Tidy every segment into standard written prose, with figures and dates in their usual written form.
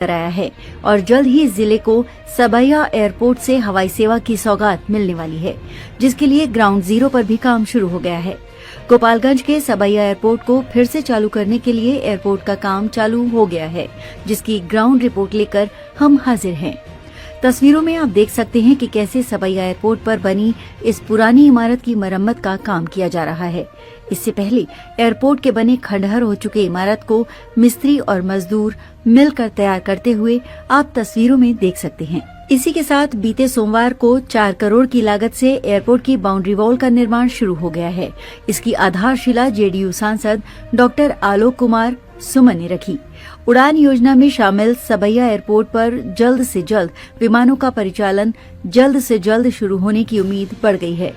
कराया है और जल्द ही जिले को सबैया एयरपोर्ट से हवाई सेवा की सौगात मिलने वाली है, जिसके लिए ग्राउंड जीरो पर भी काम शुरू हो गया है। गोपालगंज के सबैया एयरपोर्ट को फिर से चालू करने के लिए एयरपोर्ट का काम चालू हो गया है, जिसकी ग्राउंड रिपोर्ट लेकर हम हाजिर हैं। तस्वीरों में आप देख सकते हैं कि कैसे सबैया एयरपोर्ट पर बनी इस पुरानी इमारत की मरम्मत का काम किया जा रहा है। इससे पहले एयरपोर्ट के बने खंडहर हो चुके इमारत को मिस्त्री और मजदूर मिलकर तैयार करते हुए आप तस्वीरों में देख सकते हैं। इसी के साथ बीते सोमवार को 4 करोड़ की लागत से एयरपोर्ट की बाउंड्री वॉल का निर्माण शुरू हो गया है। इसकी आधारशिला जेडीयू सांसद डॉक्टर आलोक कुमार सुमन ने रखी। उड़ान योजना में शामिल सबैया एयरपोर्ट पर जल्द से जल्द विमानों का परिचालन जल्द से जल्द शुरू होने की उम्मीद बढ़ गई है।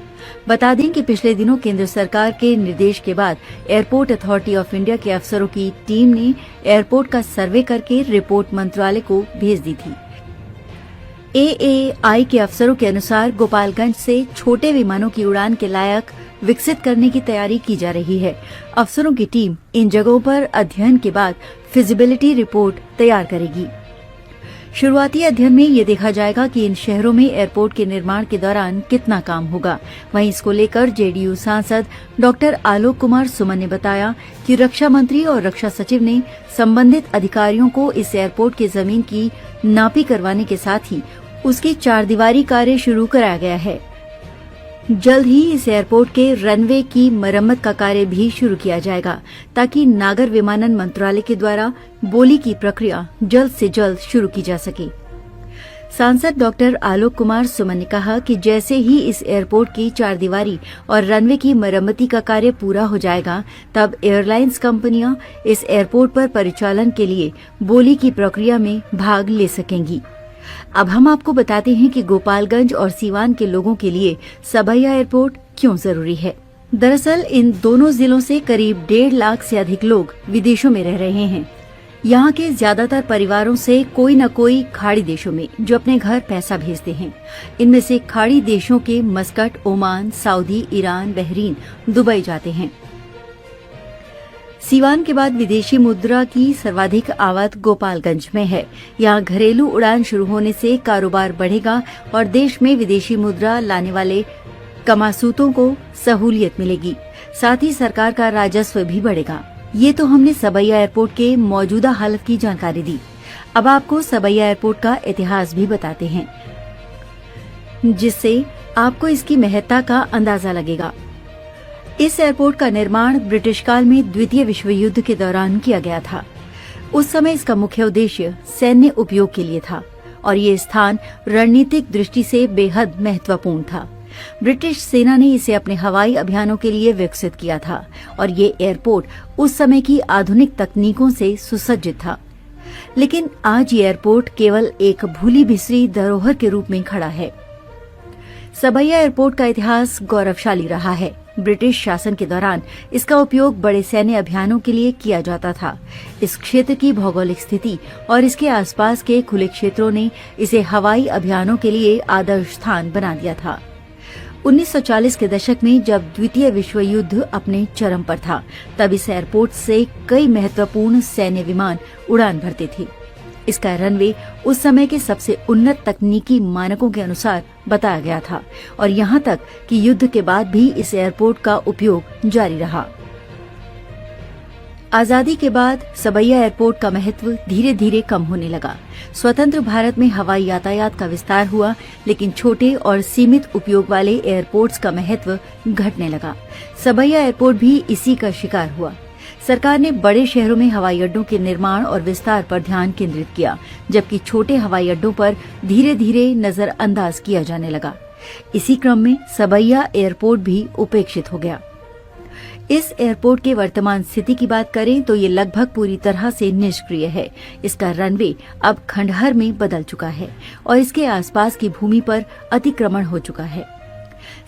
बता दें कि पिछले दिनों केंद्र सरकार के निर्देश के बाद एयरपोर्ट अथॉरिटी ऑफ इंडिया के अफसरों की टीम ने एयरपोर्ट का सर्वे करके रिपोर्ट मंत्रालय को भेज दी थी। AAI के अफसरों के अनुसार गोपालगंज से छोटे विमानों की उड़ान के लायक विकसित करने की तैयारी की जा रही है। अफसरों की टीम इन जगहों पर अध्ययन के बाद फिजिबिलिटी रिपोर्ट तैयार करेगी। शुरुआती अध्ययन में ये देखा जाएगा कि इन शहरों में एयरपोर्ट के निर्माण के दौरान कितना काम होगा। वहीं इसको लेकर जेडीयू सांसद डॉक्टर आलोक कुमार सुमन ने बताया कि रक्षा मंत्री और रक्षा सचिव ने संबंधित अधिकारियों को इस एयरपोर्ट की जमीन की नापी करवाने के साथ ही उसकी 4 दीवारी कार्य शुरू कराया गया है। जल्द ही इस एयरपोर्ट के रनवे की मरम्मत का कार्य भी शुरू किया जाएगा, ताकि नागर विमानन मंत्रालय के द्वारा बोली की प्रक्रिया जल्द से जल्द शुरू की जा सके। सांसद डॉक्टर आलोक कुमार सुमन ने कहा कि जैसे ही इस एयरपोर्ट की 4 दीवारी और रनवे की मरम्मती का कार्य पूरा हो जाएगा, तब एयरलाइंस कंपनियां इस एयरपोर्ट पर परिचालन के लिए बोली की प्रक्रिया में भाग ले सकेंगी। अब हम आपको बताते हैं कि गोपालगंज और सीवान के लोगों के लिए सबैया एयरपोर्ट क्यों जरूरी है। दरअसल इन दोनों जिलों से करीब 1.5 लाख से अधिक लोग विदेशों में रह रहे हैं। यहाँ के ज्यादातर परिवारों से कोई न कोई खाड़ी देशों में जो अपने घर पैसा भेजते हैं। इनमें से खाड़ी देशों के Muscat, Oman, Saudi, Iran, Bahrain, Dubai जाते हैं। सीवान के बाद विदेशी मुद्रा की सर्वाधिक आवक गोपालगंज में है। यहाँ घरेलू उड़ान शुरू होने से कारोबार बढ़ेगा और देश में विदेशी मुद्रा लाने वाले कमासूतों को सहूलियत मिलेगी। साथ ही सरकार का राजस्व भी बढ़ेगा। ये तो हमने सबैया एयरपोर्ट के मौजूदा हालत की जानकारी दी। अब आपको सबैया एयरपोर्ट का इतिहास भी बताते हैं, जिससे आपको इसकी महत्ता का अंदाजा लगेगा। इस एयरपोर्ट का निर्माण ब्रिटिश काल में द्वितीय विश्व युद्ध के दौरान किया गया था। उस समय इसका मुख्य उद्देश्य सैन्य उपयोग के लिए था और ये स्थान रणनीतिक दृष्टि से बेहद महत्वपूर्ण था। ब्रिटिश सेना ने इसे अपने हवाई अभियानों के लिए विकसित किया था और ये एयरपोर्ट उस समय की आधुनिक तकनीकों से सुसज्जित था। लेकिन आज ये एयरपोर्ट केवल एक भूली बिसरी धरोहर के रूप में खड़ा है। सबैया एयरपोर्ट का इतिहास गौरवशाली रहा है। ब्रिटिश शासन के दौरान इसका उपयोग बड़े सैन्य अभियानों के लिए किया जाता था। इस क्षेत्र की भौगोलिक स्थिति और इसके आसपास के खुले क्षेत्रों ने इसे हवाई अभियानों के लिए आदर्श स्थान बना दिया था। 1940 के दशक में जब द्वितीय विश्व युद्ध अपने चरम पर था, तब इस एयरपोर्ट से कई महत्वपूर्ण सैन्य विमान उड़ान भरते थे। इसका रनवे उस समय के सबसे उन्नत तकनीकी मानकों के अनुसार बताया गया था और यहाँ तक कि युद्ध के बाद भी इस एयरपोर्ट का उपयोग जारी रहा। आजादी के बाद सबैया एयरपोर्ट का महत्व धीरे धीरे कम होने लगा। स्वतंत्र भारत में हवाई यातायात का विस्तार हुआ, लेकिन छोटे और सीमित उपयोग वाले एयरपोर्ट्स का महत्व घटने लगा। सबैया एयरपोर्ट भी इसी का शिकार हुआ। सरकार ने बड़े शहरों में हवाई अड्डों के निर्माण और विस्तार पर ध्यान केंद्रित किया, जबकि छोटे हवाई अड्डों पर धीरे धीरे नजरअंदाज किया जाने लगा। इसी क्रम में सबैया एयरपोर्ट भी उपेक्षित हो गया। इस एयरपोर्ट के वर्तमान स्थिति की बात करें तो ये लगभग पूरी तरह से निष्क्रिय है। इसका रनवे अब खंडहर में बदल चुका है और इसके आसपास की भूमि पर अतिक्रमण हो चुका है।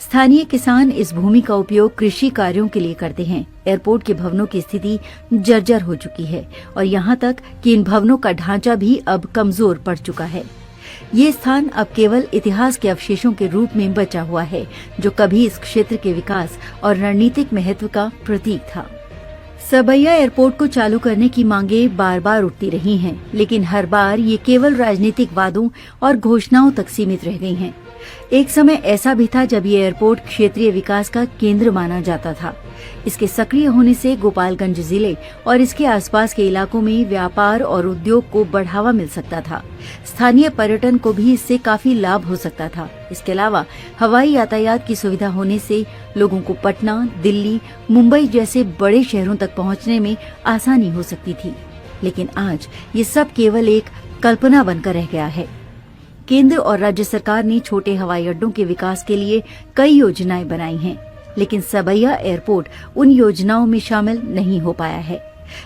स्थानीय किसान इस भूमि का उपयोग कृषि कार्यों के लिए करते हैं। एयरपोर्ट के भवनों की स्थिति जर्जर हो चुकी है और यहाँ तक कि इन भवनों का ढांचा भी अब कमजोर पड़ चुका है। ये स्थान अब केवल इतिहास के अवशेषों के रूप में बचा हुआ है, जो कभी इस क्षेत्र के विकास और रणनीतिक महत्व का प्रतीक था। सबैया एयरपोर्ट को चालू करने की मांगें बार बार उठती रही हैं, लेकिन हर बार ये केवल राजनीतिक वादों और घोषणाओं तक सीमित रह गई हैं। एक समय ऐसा भी था जब ये एयरपोर्ट क्षेत्रीय विकास का केंद्र माना जाता था। इसके सक्रिय होने से गोपालगंज जिले और इसके आसपास के इलाकों में व्यापार और उद्योग को बढ़ावा मिल सकता था। स्थानीय पर्यटन को भी इससे काफी लाभ हो सकता था। इसके अलावा हवाई यातायात की सुविधा होने से लोगों को पटना, दिल्ली, मुंबई जैसे बड़े शहरों तक पहुंचने में आसानी हो सकती थी। लेकिन आज ये सब केवल एक कल्पना बनकर रह गया है। केंद्र और राज्य सरकार ने छोटे हवाई अड्डों के विकास के लिए कई योजनाएं बनाई हैं, लेकिन सबैया एयरपोर्ट उन योजनाओं में शामिल नहीं हो पाया है।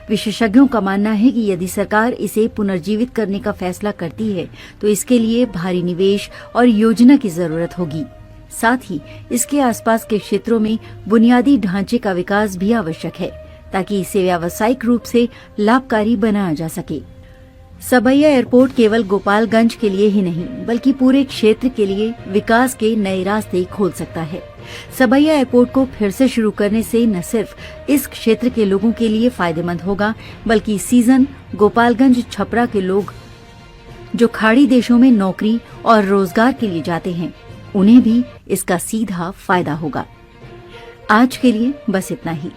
विशेषज्ञों का मानना है कि यदि सरकार इसे पुनर्जीवित करने का फैसला करती है तो इसके लिए भारी निवेश और योजना की जरूरत होगी। साथ ही इसके आसपास के क्षेत्रों में बुनियादी ढांचे का विकास भी आवश्यक है, ताकि इसे व्यावसायिक रूप से लाभकारी बनाया जा सके। सबैया एयरपोर्ट केवल गोपालगंज के लिए ही नहीं, बल्कि पूरे क्षेत्र के लिए विकास के नए रास्ते खोल सकता है। सबैया एयरपोर्ट को फिर से शुरू करने से न सिर्फ इस क्षेत्र के लोगों के लिए फायदेमंद होगा, बल्कि सीजन गोपालगंज छपरा के लोग जो खाड़ी देशों में नौकरी और रोजगार के लिए जाते हैं, उन्हें भी इसका सीधा फायदा होगा। आज के लिए बस इतना ही।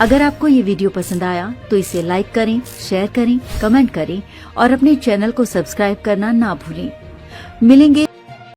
अगर आपको ये वीडियो पसंद आया तो इसे लाइक करें, शेयर करें, कमेंट करें और अपने चैनल को सब्सक्राइब करना ना भूलें। मिलेंगे